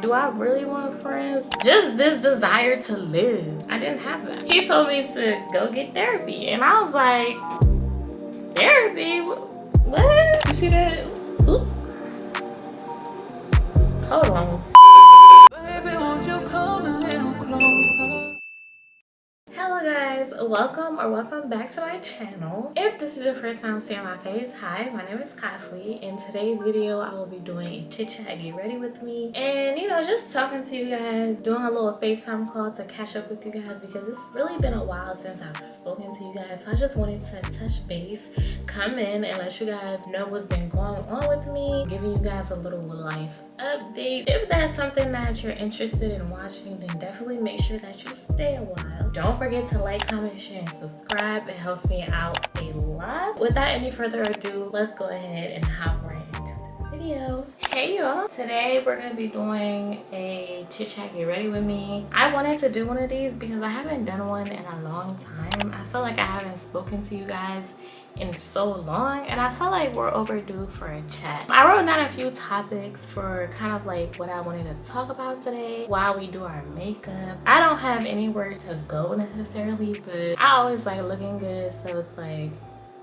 Do I really want friends? Just this desire to live. I didn't have that. He told me to go get therapy. And I was like, therapy? What? You see that? Oop. Hold on. Baby, won't you come a little closer? Hello guys, welcome back to my channel. If this is your first time seeing my face, hi, my name is Kafui. In today's video I will be doing a chit chat get ready with me, and just talking to you guys, doing a little FaceTime call to catch up with you guys because it's really been a while since I've spoken to you guys. So I just wanted to touch base, come in and let you guys know what's been going on with me, giving you guys a little life update. If that's something that you're interested in watching, then definitely make sure that you stay a while. Don't forget to like, comment, share, and subscribe. It helps me out a lot. Without any further ado, let's go ahead and hop right into the video. Hey y'all, today we're gonna be doing a chit chat get ready with me. I wanted to do one of these because I haven't done one in a long time. I feel like I haven't spoken to you guys in so long, and I feel like we're overdue for a chat. I wrote down a few topics for kind of like what I wanted to talk about today while we do our makeup. I don't have anywhere to go necessarily, but I always like looking good, so it's like,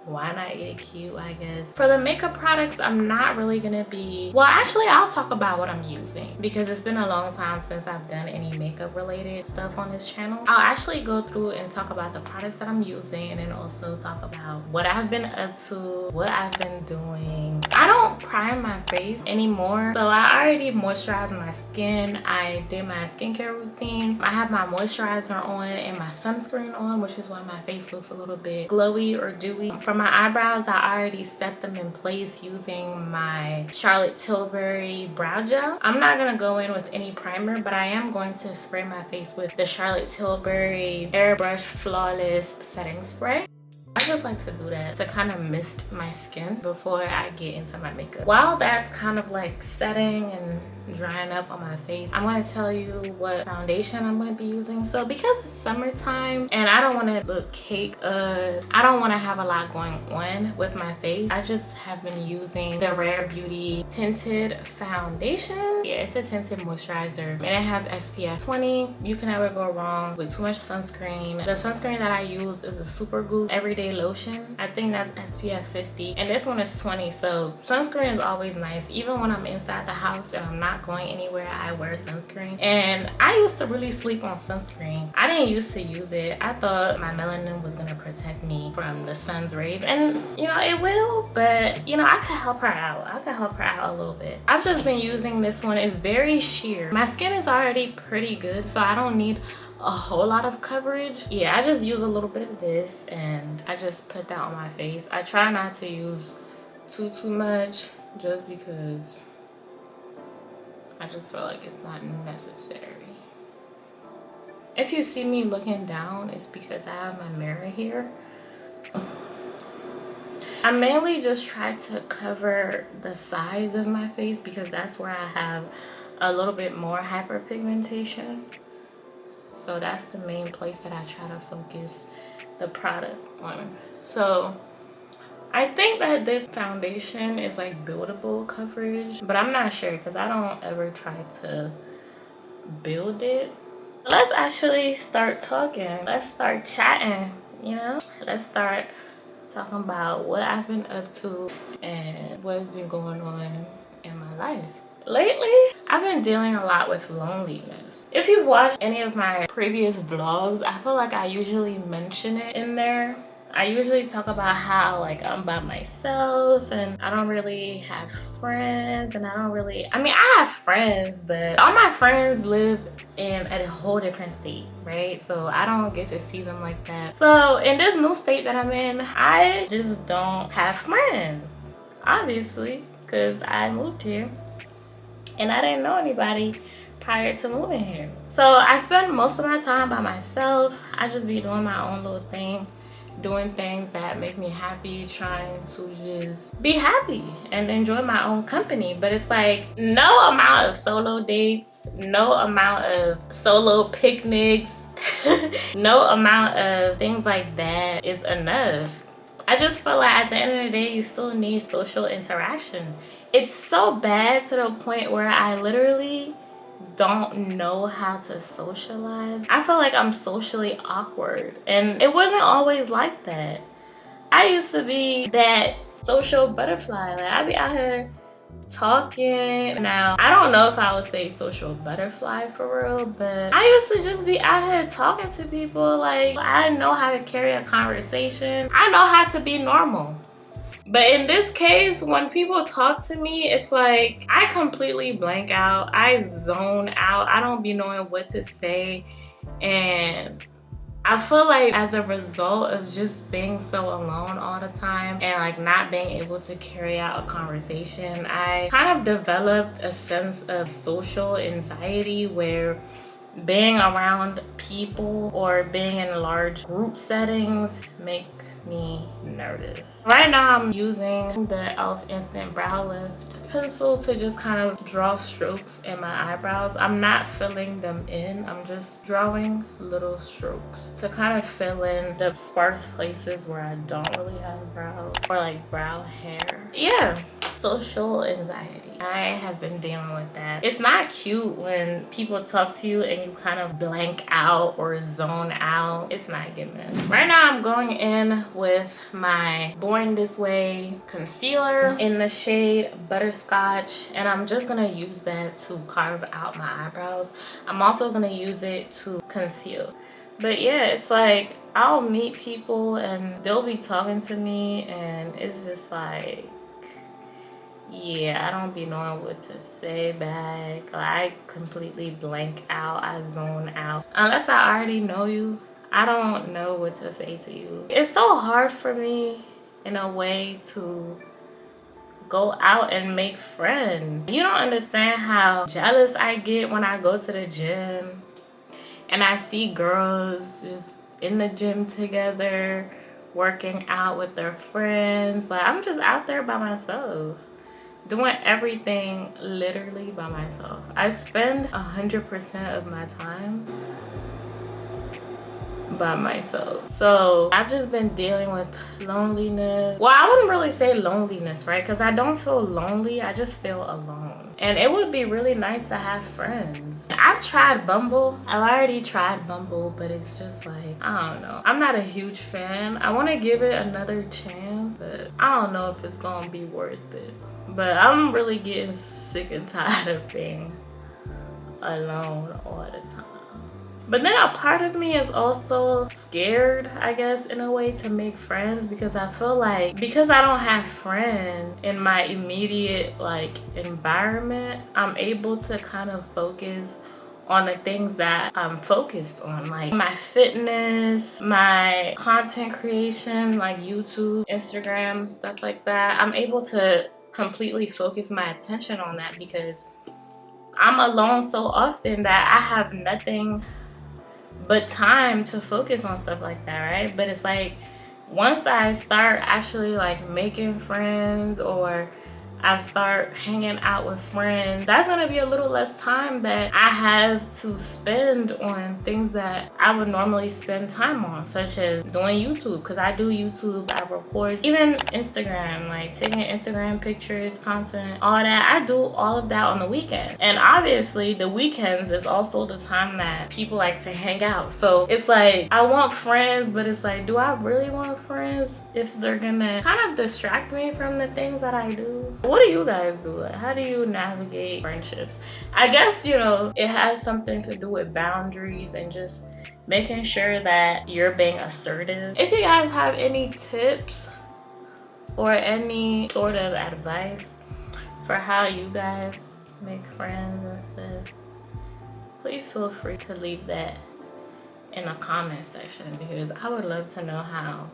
why not get cute, I guess. For the makeup products, I'm not really gonna be, well, actually I'll talk about what I'm using because it's been a long time since I've done any makeup related stuff on this channel. I'll actually go through and talk about the products that I'm using, and then also talk about what I've been up to, what I've been doing. I don't prime my face anymore, so I already moisturized my skin. I did my skincare routine. I have my moisturizer on and my sunscreen on, which is why my face looks a little bit glowy or dewy. For my eyebrows, I already set them in place using my Charlotte Tilbury brow gel. I'm not gonna go in with any primer, but I am going to spray my face with the Charlotte Tilbury Airbrush Flawless Setting Spray. I just like to do that to kind of mist my skin before I get into my makeup. While that's kind of like setting and drying up on my face, I'm going to tell you what foundation I'm going to be using. So because it's summertime and I don't want to look cake, I don't want to have a lot going on with my face, I just have been using the Rare Beauty tinted foundation. Yeah, it's a tinted moisturizer and it has SPF 20. You can never go wrong with too much sunscreen. The sunscreen that I use is a Supergoop Everyday Lotion. I think that's SPF 50 and this one is 20, so sunscreen is always nice. Even when I'm inside the house and I'm not going anywhere, I wear sunscreen. And I used to really sleep on sunscreen. I didn't used to use it. I thought my melanin was gonna protect me from the sun's rays, and it will, but I could help her out. I could help her out a little bit. I've just been using this one. It's very sheer. My skin is already pretty good, so I don't need a whole lot of coverage. Yeah, I just use a little bit of this and I just put that on my face. I try not to use too much just because I just feel like it's not necessary. If you see me looking down, it's because I have my mirror here. I mainly just try to cover the sides of my face because that's where I have a little bit more hyperpigmentation. So that's the main place that I try to focus the product on. So I think that this foundation is like buildable coverage, but I'm not sure because I don't ever try to build it. Let's actually start talking. Let's start chatting, Let's start talking about what I've been up to and what's been going on in my life. Lately, I've been dealing a lot with loneliness. If you've watched any of my previous vlogs, I feel like I usually mention it in there. I usually talk about how like I'm by myself and I don't really have friends, and I have friends, but all my friends live in a whole different state, right? So I don't get to see them like that. So in this new state that I'm in, I just don't have friends, obviously, because I moved here and I didn't know anybody prior to moving here. So I spend most of my time by myself. I just be doing my own little thing, doing things that make me happy, trying to just be happy and enjoy my own company. But it's like no amount of solo dates, no amount of solo picnics, no amount of things like that is enough. I just feel like at the end of the day, you still need social interaction. It's so bad to the point where I literally don't know how to socialize. I feel like I'm socially awkward, and it wasn't always like that. I used to be that social butterfly. Like, I'd be out here talking. Now, I don't know if I would say social butterfly for real, but I used to just be out here talking to people. Like, I know how to carry a conversation. I know how to be normal. But in this case, when people talk to me, it's like I completely blank out. I zone out. I don't be knowing what to say. And I feel like as a result of just being so alone all the time and like not being able to carry out a conversation, I kind of developed a sense of social anxiety where being around people or being in large group settings make me nervous. Right now I'm using the e.l.f. Instant Brow Lift pencil to just kind of draw strokes in my eyebrows. I'm not filling them in, I'm just drawing little strokes to kind of fill in the sparse places where I don't really have brows or like brow hair. Yeah, social anxiety. I have been dealing with that. It's not cute when people talk to you and you kind of blank out or zone out. It's not giving. Right now I'm going in with my Born This Way concealer in the shade Butterscotch, and I'm just gonna use that to carve out my eyebrows. I'm also gonna use it to conceal. But yeah, it's like I'll meet people and they'll be talking to me and it's just like, yeah, I don't be knowing what to say back. Like, I completely blank out. I zone out. Unless I already know you, I don't know what to say to you. It's so hard for me in a way to go out and make friends. You don't understand how jealous I get when I go to the gym and I see girls just in the gym together, working out with their friends. Like, I'm just out there by myself, doing everything literally by myself. I spend 100% of my time by myself. So I've just been dealing with loneliness. Well, I wouldn't really say loneliness, right? Because I don't feel lonely, I just feel alone. And it would be really nice to have friends. I've tried Bumble. I've already tried Bumble, but it's just like, I don't know. I'm not a huge fan. I want to give it another chance, but I don't know if it's gonna be worth it. But I'm really getting sick and tired of being alone all the time. But then a part of me is also scared, I guess, in a way, to make friends, because I feel like because I don't have friends in my immediate like environment, I'm able to kind of focus on the things that I'm focused on, like my fitness, my content creation, like YouTube, Instagram, stuff like that. I'm able to completely focus my attention on that because I'm alone so often that I have nothing but time to focus on stuff like that, right? But it's like once I start actually like making friends or I start hanging out with friends, that's gonna be a little less time that I have to spend on things that I would normally spend time on, such as doing YouTube, because I do YouTube, I record, even Instagram, like taking Instagram pictures, content, all that. I do all of that on the weekend. And obviously the weekends is also the time that people like to hang out. So it's like I want friends, but it's like, do I really want friends if they're gonna kind of distract me from the things that I do? What do you guys do? Like, how do you navigate friendships? I guess, you know, it has something to do with boundaries and just making sure that you're being assertive. If you guys have any tips or any sort of advice for how you guys make friends and stuff, please feel free to leave that in the comment section, because I would love to know how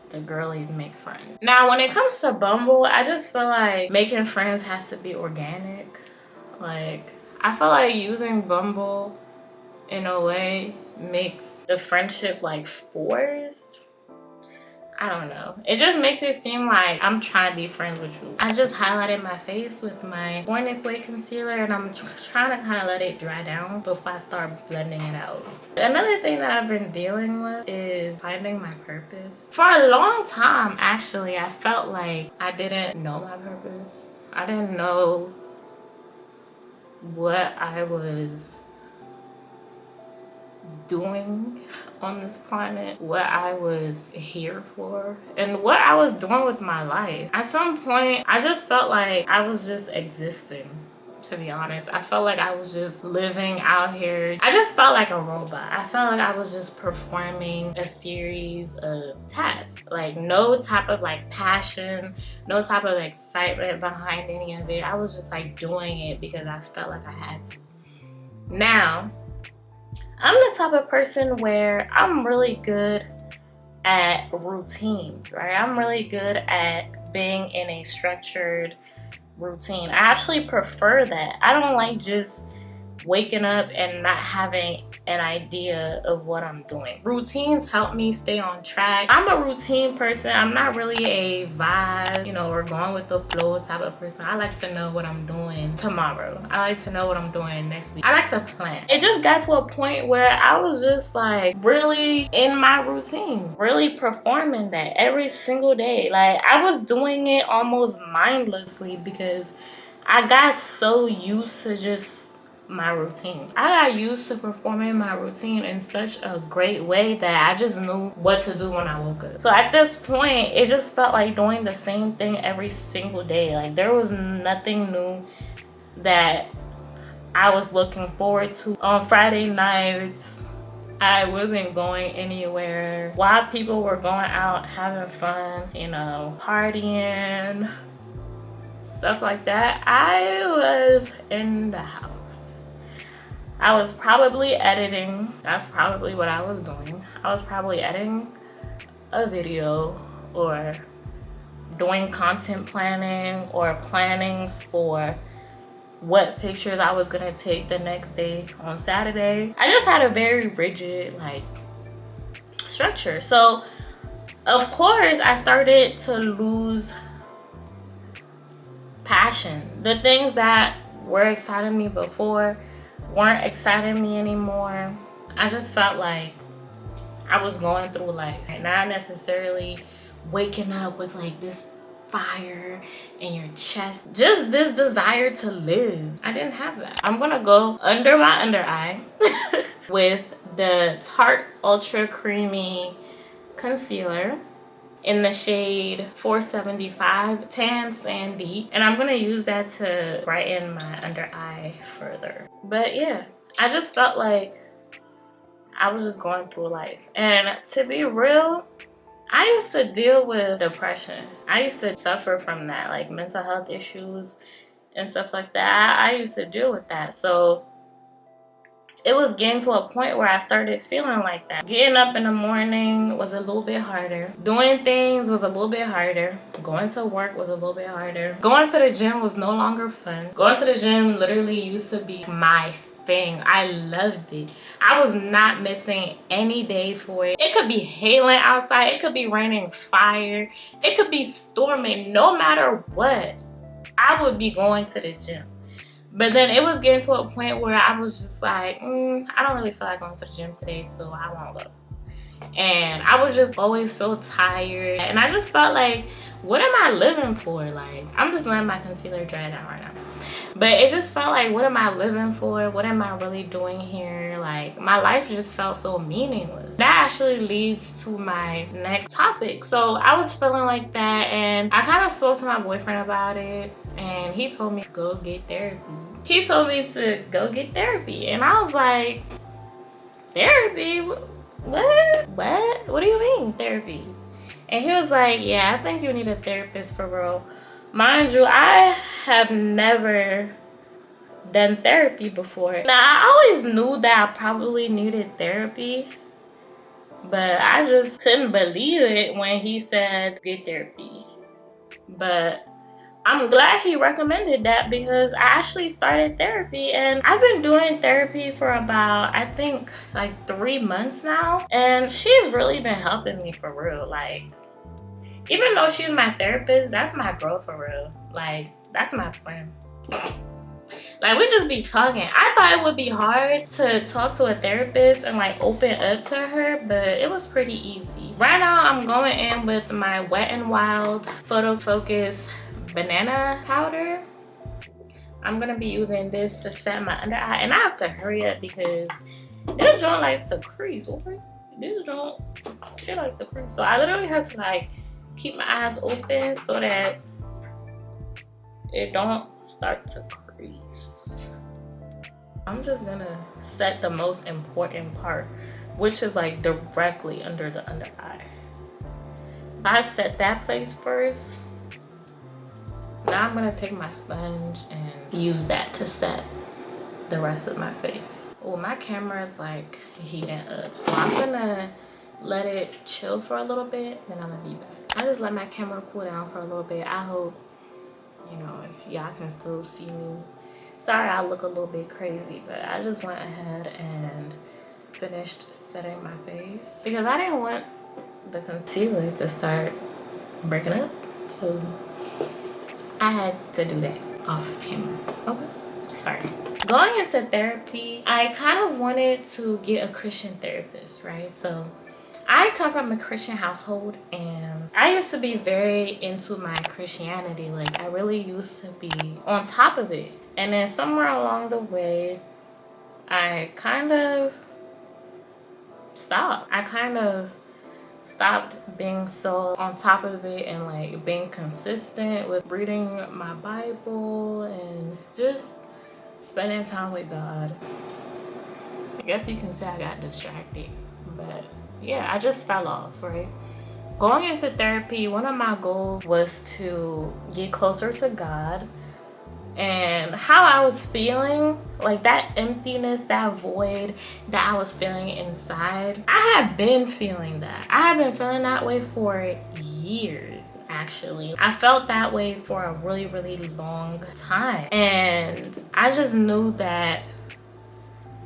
the girlies make friends. Now, when it comes to Bumble, I just feel like making friends has to be organic. Like, I feel like using Bumble in a way makes the friendship like forced. I don't know. It just makes it seem like I'm trying to be friends with you. I just highlighted my face with my Born This Way concealer, and I'm trying to kind of let it dry down before I start blending it out. Another thing that I've been dealing with is finding my purpose. For a long time, actually, I felt like I didn't know my purpose. I didn't know what I was doing on this planet, what I was here for, and what I was doing with my life. At some point, I just felt like I was just existing. To be honest, I felt like I was just living out here. I just felt like a robot. I felt like I was just performing a series of tasks. Like no type of like passion, no type of excitement behind any of it. I was just like doing it because I felt like I had to. Now, I'm the type of person where I'm really good at routines, right? I'm really good at being in a structured routine. I actually prefer that. I don't like just waking up and not having an idea of what I'm doing. Routines help me stay on track. I'm a routine person. I'm not really a vibe, you know, or going with the flow type of person. I like to know what I'm doing tomorrow. I like to know what I'm doing next week. I like to plan. It just got to a point where I was just like really in my routine, really performing that every single day. Like I was doing it almost mindlessly because I got so used to just my routine. I got used to performing my routine in such a great way that I just knew what to do when I woke up. So at this point, it just felt like doing the same thing every single day. Like there was nothing new that I was looking forward to. On Friday nights, I wasn't going anywhere. While people were going out having fun, you know, partying, stuff like that, I was in the house. I was probably editing. That's probably what I was doing. I was probably editing a video or doing content planning or planning for what pictures I was gonna take the next day on Saturday. I just had a very rigid like structure. So of course I started to lose passion. The things that were exciting me before weren't exciting me anymore. I just felt like I was going through life and not necessarily waking up with like this fire in your chest, just this desire to live. I didn't have that. I'm gonna go under my under eye with the Tarte Ultra Creamy Concealer in the shade 475 Tan Sandy, and I'm gonna use that to brighten my under eye further. But yeah, I just felt like I was just going through life. And to be real, I used to deal with depression. I used to suffer from that, like mental health issues and stuff like that. I used to deal with that. So it was getting to a point where I started feeling like that. Getting up in the morning was a little bit harder. Doing things was a little bit harder. Going to work was a little bit harder. Going to the gym was no longer fun. Going to the gym literally used to be my thing. I loved it. I was not missing any day for it. It could be hailing outside. It could be raining fire. It could be storming. No matter what, I would be going to the gym. But then it was getting to a point where I was just like, I don't really feel like going to the gym today, so I won't go. And I would just always feel tired. And I just felt like, what am I living for? Like, I'm just letting my concealer dry down right now. But it just felt like, what am I living for? What am I really doing here? Like, my life just felt so meaningless. That actually leads to my next topic. So I was feeling like that, and I kind of spoke to my boyfriend about it, and he told me to go get therapy. He told me to go get therapy, and I was like, therapy? What? What do you mean, therapy? And he was like, yeah, I think you need a therapist for real. Mind you, I have never done therapy before. Now, I always knew that I probably needed therapy, but I just couldn't believe it when he said get therapy. But I'm glad he recommended that because I actually started therapy, and I've been doing therapy for about, I think, like 3 months now. And she's really been helping me for real. Like, even though she's my therapist, that's my girl for real. Like, that's my friend. Like, we just be talking. I thought it would be hard to talk to a therapist and like open up to her, but it was pretty easy. Right now, I'm going in with my Wet n Wild Photo Focus Banana Powder. I'm gonna be using this to set my under eye, and I have to hurry up because this joint likes to crease. Okay, this joint, she likes to crease. So I literally have to like keep my eyes open so that it don't start to crease. I'm just gonna set the most important part, which is like directly under the under eye. I set that place first. Now I'm gonna take my sponge and use that to set the rest of my face. Oh, my camera is like heating up, so I'm gonna let it chill for a little bit, then I'm gonna be back. I just let my camera cool down for a little bit. I hope, you know, y'all can still see me. Sorry I look a little bit crazy, but I just went ahead and finished setting my face because I didn't want the concealer to start breaking up, so I had to do that off camera. Okay, sorry. Going into therapy, I kind of wanted to get a Christian therapist, right? So I come from a Christian household, and I used to be very into my Christianity. Like, I really used to be on top of it. And then somewhere along the way, I kind of stopped. I kind of stopped being so on top of it and like being consistent with reading my Bible and just spending time with God. I guess you can say I got distracted, but yeah, I just fell off, right? Going into therapy, one of my goals was to get closer to God. And how I was feeling, like that emptiness, that void that I was feeling inside, I have been feeling that. I have been feeling that way for years, actually. I felt that way for a really, really long time. And I just knew that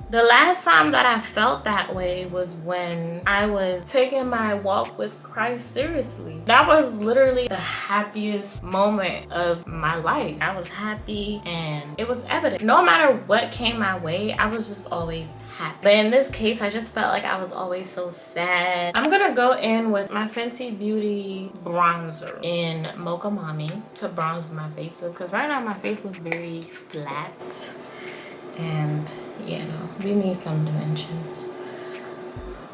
the last time that I felt that way was when I was taking my walk with Christ seriously. That was literally the happiest moment of my life. I was happy and it was evident. No matter what came my way, I was just always happy. But in this case, I just felt like I was always so sad. I'm gonna go in with my Fenty Beauty bronzer in Mocha Mommy to bronze my face up, because right now my face looks very flat. And you know, we need some dimensions.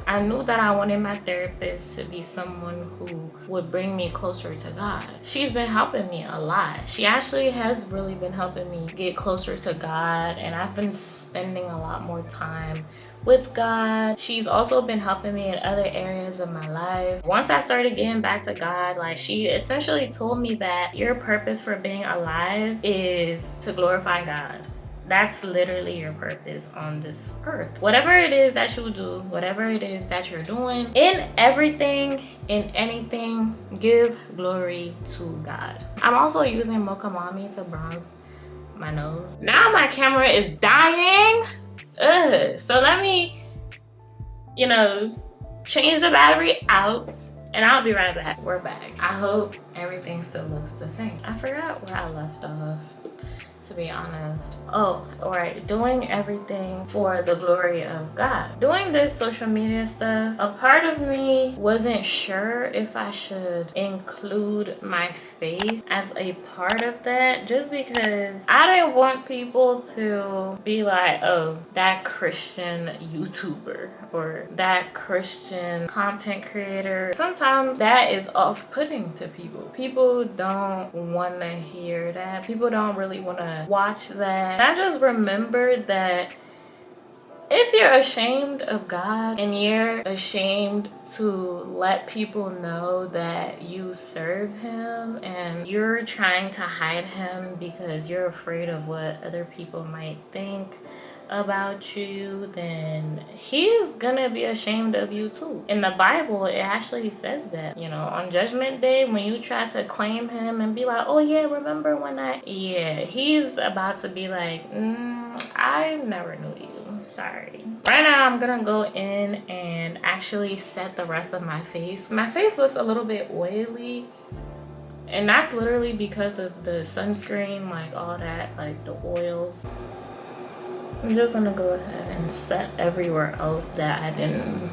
I knew that I wanted my therapist to be someone who would bring me closer to God. She's been helping me a lot. She actually has really been helping me get closer to God, and I've been spending a lot more time with God. She's also been helping me in other areas of my life. Once I started getting back to God, like, she essentially told me that your purpose for being alive is to glorify God. That's literally your purpose on this earth. Whatever it is that you do, whatever it is that you're doing, in everything, in anything, give glory to God. I'm also using Mocha Mommy to bronze my nose. Now my camera is dying. Ugh. So let me, you know, change the battery out and I'll be right back. We're back. I hope everything still looks the same. I forgot where I left off, to be honest. Oh, all right, doing everything for the glory of God. Doing this social media stuff, a part of me wasn't sure if I should include my faith as a part of that, just because I didn't want people to be like, oh, that Christian YouTuber or that Christian content creator. Sometimes that is off-putting to people. People don't want to hear that. People don't really want to watch that. I just remembered that if you're ashamed of God and you're ashamed to let people know that you serve him and you're trying to hide him because you're afraid of what other people might think about you, then he's gonna be ashamed of you too. In the Bible, it actually says that, you know, on Judgment Day, when you try to claim him and be like, oh yeah, remember when he's about to be like, I never knew you, sorry. Right now, I'm gonna go in and actually set the rest of my face. My face looks a little bit oily, and that's literally because of the sunscreen, like all that, like the oils. I'm just gonna go ahead and set everywhere else that I didn't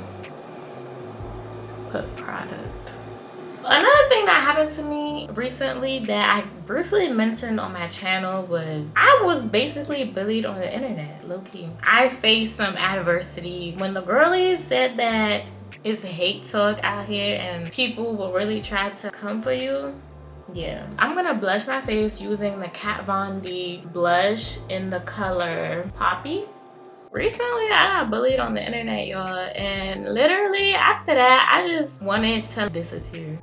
put product. Another thing that happened to me recently that I briefly mentioned on my channel was I was basically bullied on the internet, low-key. I faced some adversity when the girlies said that it's hate talk out here and people will really try to come for you. Yeah, I'm gonna blush my face using the Kat Von D blush in the color Poppy. Recently I got bullied on the internet, y'all, and literally after that I just wanted to disappear.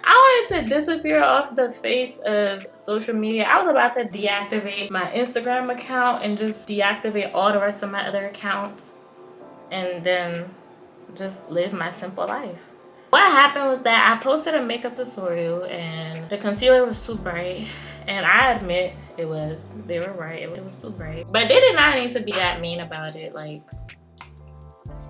I wanted to disappear off the face of social media. I was about to deactivate my Instagram account and just deactivate all the rest of my other accounts and then just live my simple life. What happened was that I posted a makeup tutorial and the concealer was too bright, and I admit they were right, it was too bright, but they did not need to be that mean about it. Like,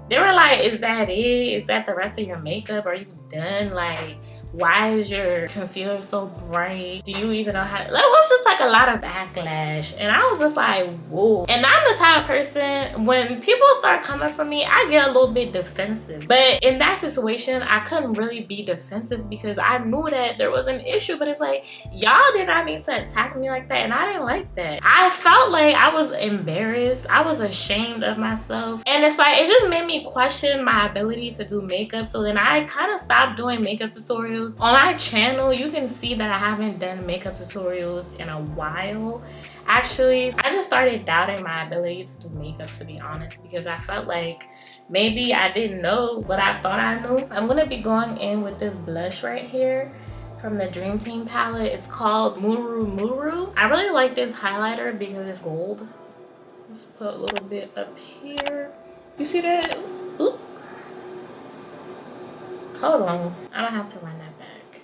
they were like, is that it? Is that the rest of your makeup? Are you done? Like, why is your concealer so bright? Do you even know how to, like, it was just like a lot of backlash, and I was just like, whoa. And I'm the type of person, when people start coming for me, I get a little bit defensive. But in that situation, I couldn't really be defensive because I knew that there was an issue. But it's like, y'all did not need to attack me like that, and I didn't like that. I felt like I was embarrassed. I was ashamed of myself, and it's like, it just made me question my ability to do makeup. So then I kind of stopped doing makeup tutorials. On my channel, you can see that I haven't done makeup tutorials in a while. Actually, I just started doubting my ability to do makeup, to be honest, because I felt like maybe I didn't know what I thought I knew. I'm gonna be going in with this blush right here from the Dream Team palette. It's called Muru Muru. I really like this highlighter because it's gold. Let's put a little bit up here. You see that? Oop. Hold on, I don't have to run that back.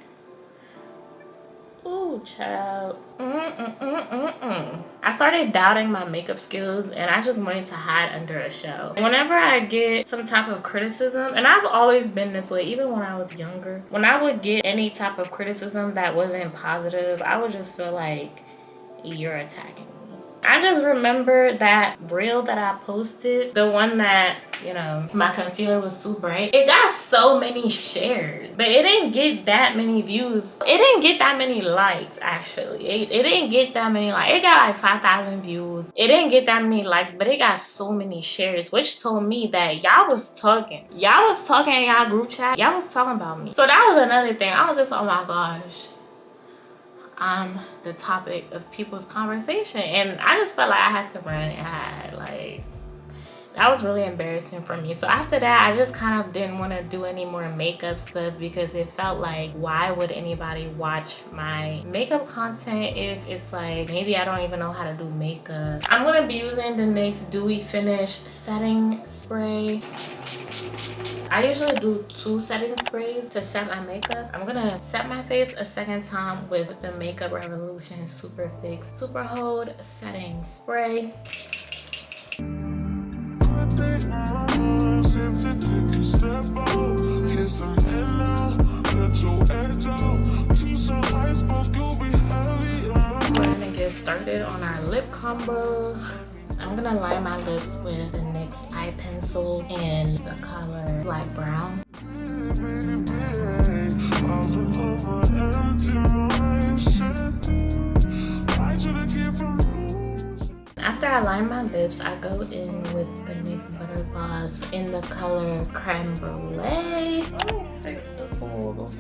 Ooh, child. I started doubting my makeup skills, and I just wanted to hide under a shell. Whenever I get some type of criticism, and I've always been this way, even when I was younger, when I would get any type of criticism that wasn't positive, I would just feel like you're attacking me. I just remember that reel that I posted, the one that, you know, my concealer was too bright. It got so many shares, but it didn't get that many views. It didn't get that many likes, actually. It didn't get that many likes. It got like 5,000 views. It didn't get that many likes, but it got so many shares, which told me that y'all was talking. Y'all was talking in y'all group chat. Y'all was talking about me. So that was another thing. I was just, oh my gosh, I'm the topic of people's conversation, and I just felt like I had to run and hide. Like, that was really embarrassing for me. So after that, I just kind of didn't want to do any more makeup stuff because it felt like, why would anybody watch my makeup content if it's like, maybe I don't even know how to do makeup. I'm gonna be using the NYX Dewy Finish setting spray. I usually do 2 setting sprays to set my makeup. I'm gonna set my face a second time with the Makeup Revolution Super Fix Super Hold setting spray. We're gonna get started on our lip combo. I'm gonna line my lips with the NYX eye pencil in the color light brown. After I line my lips, I go in with the NYX Butter Gloss in the color Creme Brulee. Oh, fix this little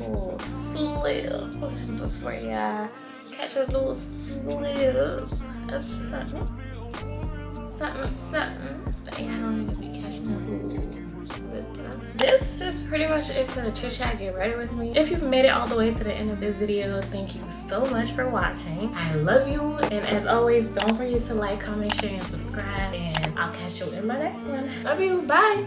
slip before ya catch a little slip of something. Something. Yeah, I don't need to be catching a little. This is pretty much it for the Chit Chat Get Ready With Me. If you've made it all the way to the end of this video, thank you so much for watching. I love you, and as always, don't forget to like, comment, share, and subscribe, and I'll catch you in my next one. Love you. Bye.